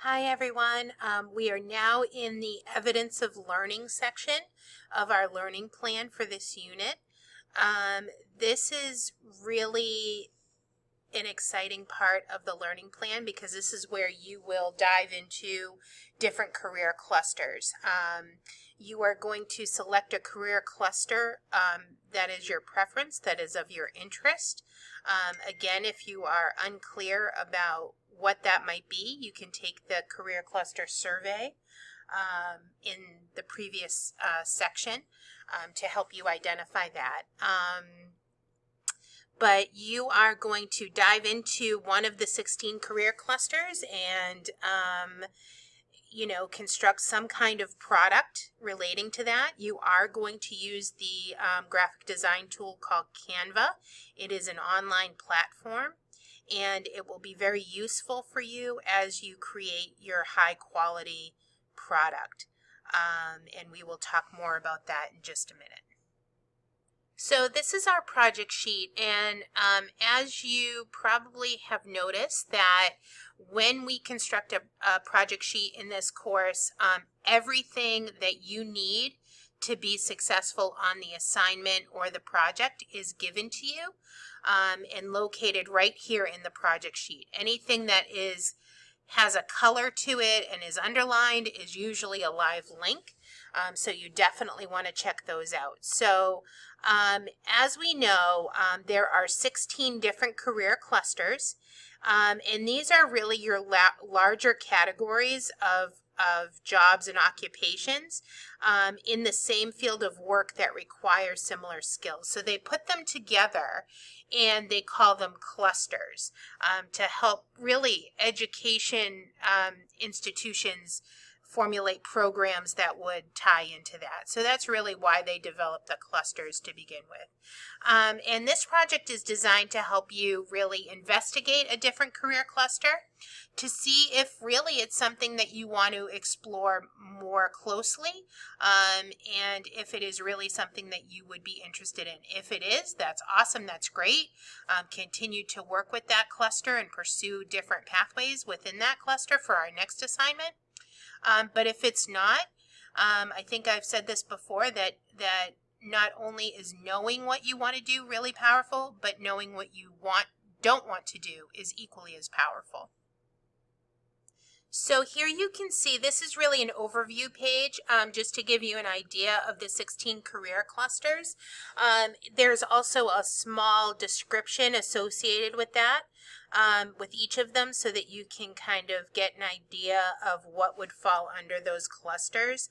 Hi everyone. We are now in the evidence of learning section of our learning plan for this unit. This is really an exciting part of the learning plan because this is where you will dive into different career clusters. You are going to select a career cluster that is your preference, that is of your interest. Again, if you are unclear about what that might be, you can take the career cluster survey in the previous section to help you identify that. But you are going to dive into one of the 16 career clusters and construct some kind of product relating to that. You are going to use the graphic design tool called Canva. It is an online platform, and it will be very useful for you as you create your high quality product. And we will talk more about that in just a minute. So this is our project sheet, and as you probably have noticed that when we construct a project sheet in this course, everything that you need to be successful on the assignment or the project is given to you and located right here in the project sheet. Anything that has a color to it and is underlined is usually a live link. So you definitely want to check those out. So as we know, there are 16 different career clusters, and these are really your larger categories of jobs and occupations in the same field of work that require similar skills. So they put them together and they call them clusters to help really education institutions formulate programs that would tie into that. So that's really why they developed the clusters to begin with. And this project is designed to help you really investigate a different career cluster to see if really it's something that you want to explore more closely, and if it is really something that you would be interested in. If it is, that's awesome, that's great. Continue to work with that cluster and pursue different pathways within that cluster for our next assignment. But if it's not, I think I've said this before, that not only is knowing what you want to do really powerful, but knowing what you don't want to do is equally as powerful. So here you can see, this is really an overview page just to give you an idea of the 16 career clusters. There's also a small description associated with that, with each of them, so that you can kind of get an idea of what would fall under those clusters.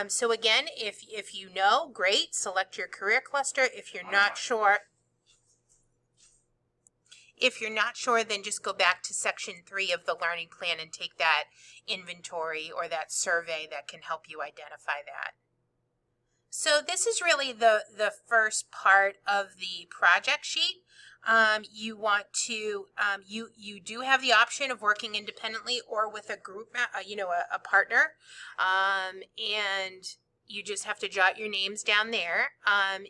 So again, if you know, great, select your career cluster. If you're not sure, then just go back to section 3 of the learning plan and take that inventory or that survey that can help you identify that. So this is really the first part of the project sheet. You want to, you do have the option of working independently or with a group, a partner, and you just have to jot your names down there.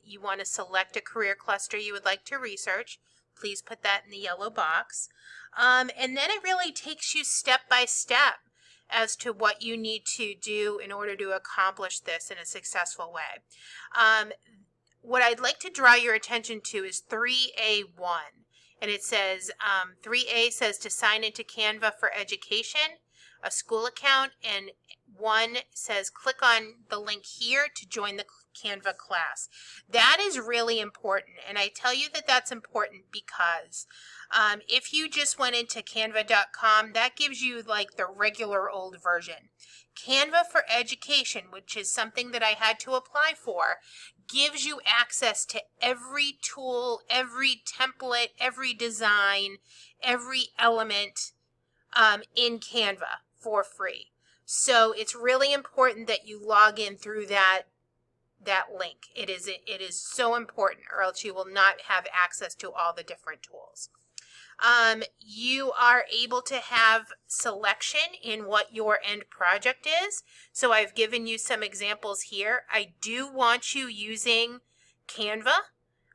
You want to select a career cluster you would like to research. Please put that in the yellow box. And then it really takes you step by step as to what you need to do in order to accomplish this in a successful way. What I'd like to draw your attention to is 3A1. And it says, 3A says to sign into Canva for education, a school account, and 1 says click on the link here to join the Canva class. That is really important, and I tell you that that's important because if you just went into canva.com, that gives you like the regular old version. Canva for Education, which is something that I had to apply for, gives you access to every tool, every template, every design, every element in Canva for free. So it's really important that you log in through that link. It is so important, or else you will not have access to all the different tools. You are able to have selection in what your end project is. So I've given you some examples here. I do want you using Canva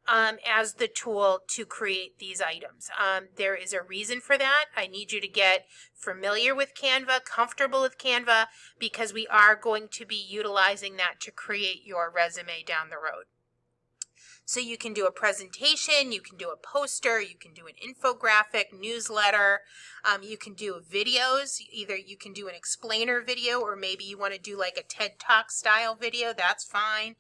as the tool to create these items. There is a reason for that. I need you to get familiar with Canva, comfortable with Canva, because we are going to be utilizing that to create your resume down the road. So you can do a presentation, you can do a poster, you can do an infographic, newsletter, you can do videos. Either you can do an explainer video, or maybe you want to do like a TED Talk style video, that's fine.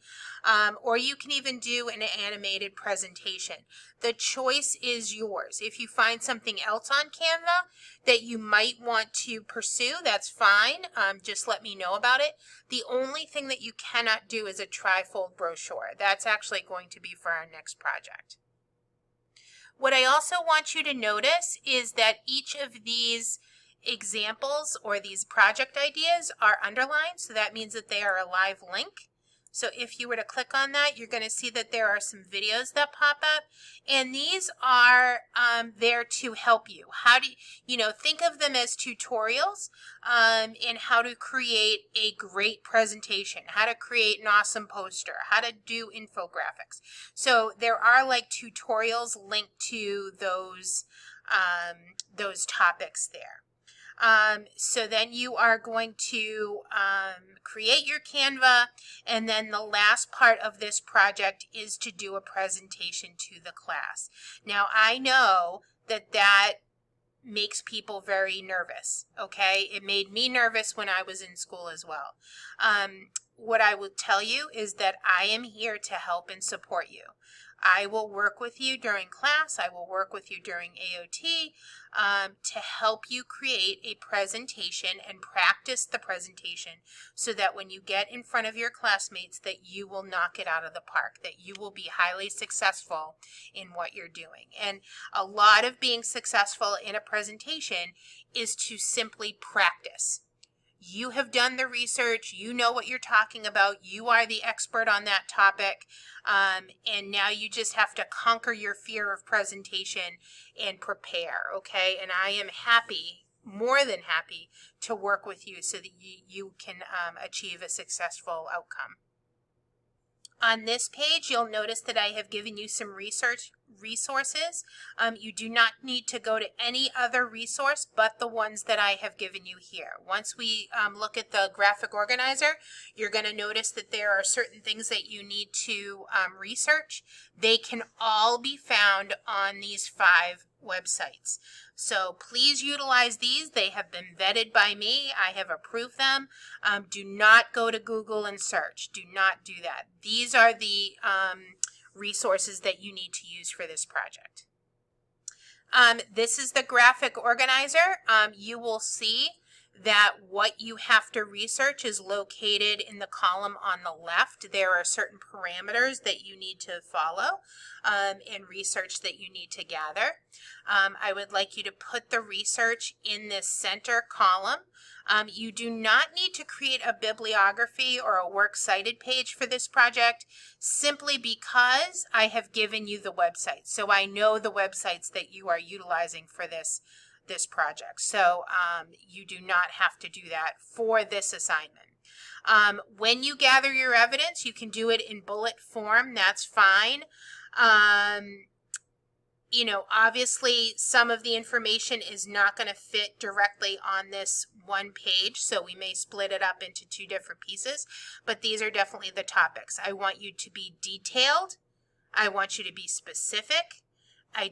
Or you can even do an animated presentation. The choice is yours. If you find something else on Canva that you might want to pursue, that's fine. Just let me know about it. The only thing that you cannot do is a trifold brochure. That's actually going to be for our next project. What I also want you to notice is that each of these examples or these project ideas are underlined, so that means that they are a live link. So if you were to click on that, you're going to see that there are some videos that pop up, and these are there to help you. How do you think of them as tutorials in how to create a great presentation, how to create an awesome poster, how to do infographics. So there are like tutorials linked to those topics there. So then you are going to create your Canva, and then the last part of this project is to do a presentation to the class. Now I know that that makes people very nervous, okay? It made me nervous when I was in school as well. What I will tell you is that I am here to help and support you. I will work with you during class. I will work with you during AOT to help you create a presentation and practice the presentation so that when you get in front of your classmates that you will knock it out of the park, that you will be highly successful in what you're doing. And a lot of being successful in a presentation is to simply practice. You have done the research, you know what you're talking about, you are the expert on that topic, and now you just have to conquer your fear of presentation and prepare, okay? And I am happy, more than happy, to work with you so that you can achieve a successful outcome. On this page, you'll notice that I have given you some resources. You do not need to go to any other resource but the ones that I have given you here. Once we look at the graphic organizer, you're going to notice that there are certain things that you need to research. They can all be found on these 5 websites. So please utilize these. They have been vetted by me. I have approved them. Do not go to Google and search. Do not do that. These are the resources that you need to use for this project. This is the graphic organizer. You will see that what you have to research is located in the column on the left. There are certain parameters that you need to follow and research that you need to gather. I would like you to put the research in this center column. You do not need to create a bibliography or a works cited page for this project simply because I have given you the website. So I know the websites that you are utilizing for this project. So you do not have to do that for this assignment. When you gather your evidence, you can do it in bullet form. That's fine. Obviously some of the information is not going to fit directly on this one page, so we may split it up into 2 different pieces, but these are definitely the topics. I want you to be detailed. I want you to be specific. I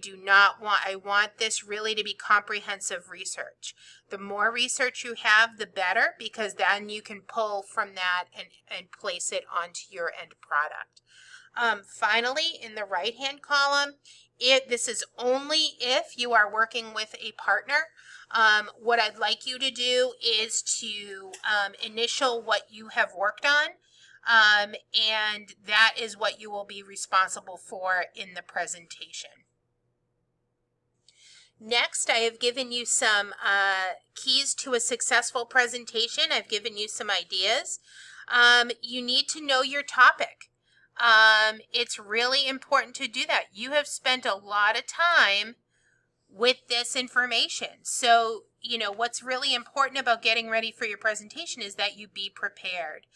want this really to be comprehensive research. The more research you have, the better, because then you can pull from that and place it onto your end product. Finally, in the right-hand column, this is only if you are working with a partner. What I'd like you to do is to initial what you have worked on, and that is what you will be responsible for in the presentation. Next, I have given you some keys to a successful presentation. I've given you some ideas. You need to know your topic. It's really important to do that. You have spent a lot of time with this information. So what's really important about getting ready for your presentation is that you be prepared.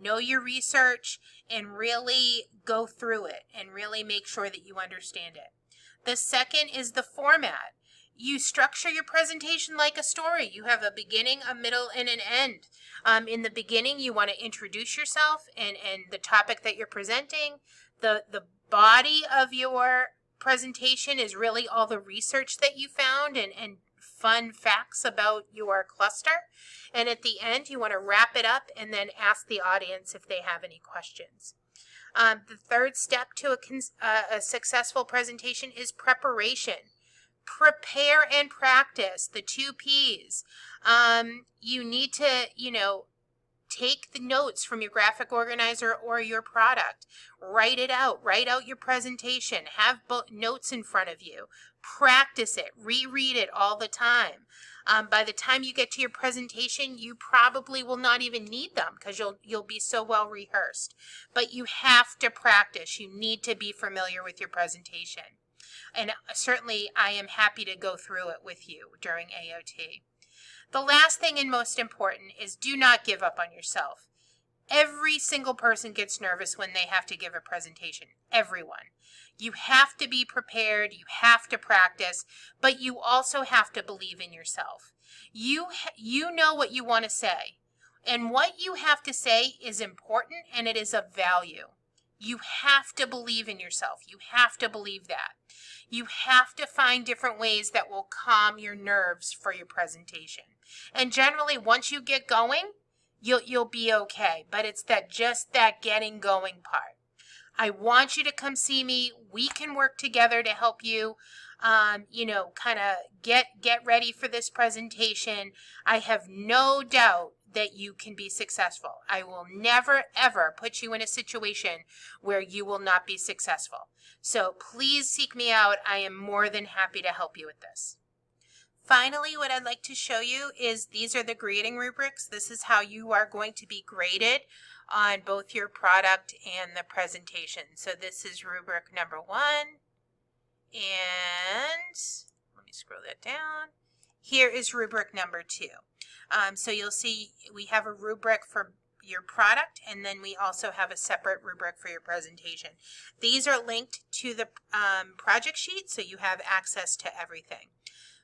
Know your research and really go through it and really make sure that you understand it. The second is the format. You structure your presentation like a story. You have a beginning, a middle, and an end. In the beginning, you want to introduce yourself and the topic that you're presenting. The body of your presentation is really all the research that you found and fun facts about your cluster. And at the end, you want to wrap it up and then ask the audience if they have any questions. The third step to a successful presentation is preparation. Prepare and practice, the 2 P's. You need to, take the notes from your graphic organizer or your product. Write it out. Write out your presentation. Have notes in front of you. Practice it. Reread it all the time. By the time you get to your presentation, you probably will not even need them because you'll be so well rehearsed. But you have to practice. You need to be familiar with your presentation. And certainly I am happy to go through it with you during AOT. The last thing and most important is do not give up on yourself. Every single person gets nervous when they have to give a presentation. Everyone. You have to be prepared. You have to practice, but you also have to believe in yourself. You know what you want to say, and what you have to say is important and it is of value. You have to believe in yourself. You have to believe that. You have to find different ways that will calm your nerves for your presentation. And generally, once you get going, you'll be okay. But it's just that getting going part. I want you to come see me. We can work together to help you, kind of get ready for this presentation. I have no doubt that you can be successful. I will never, ever put you in a situation where you will not be successful. So please seek me out. I am more than happy to help you with this. Finally, what I'd like to show you is these are the grading rubrics. This is how you are going to be graded on both your product and the presentation. So this is rubric number 1. And let me scroll that down. Here is rubric number 2. So you'll see we have a rubric for your product, and then we also have a separate rubric for your presentation. These are linked to the project sheet, so you have access to everything.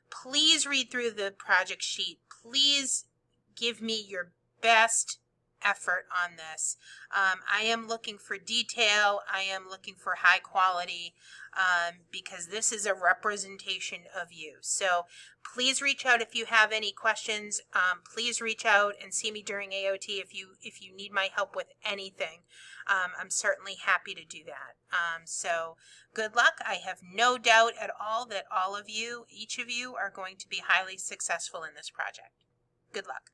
Please read through the project sheet. Please give me your best effort on this. I am looking for detail. I am looking for high quality because this is a representation of you. So please reach out if you have any questions. Please reach out and see me during AOT if you need my help with anything. I'm certainly happy to do that. So good luck. I have no doubt at all that all of you, each of you, are going to be highly successful in this project. Good luck.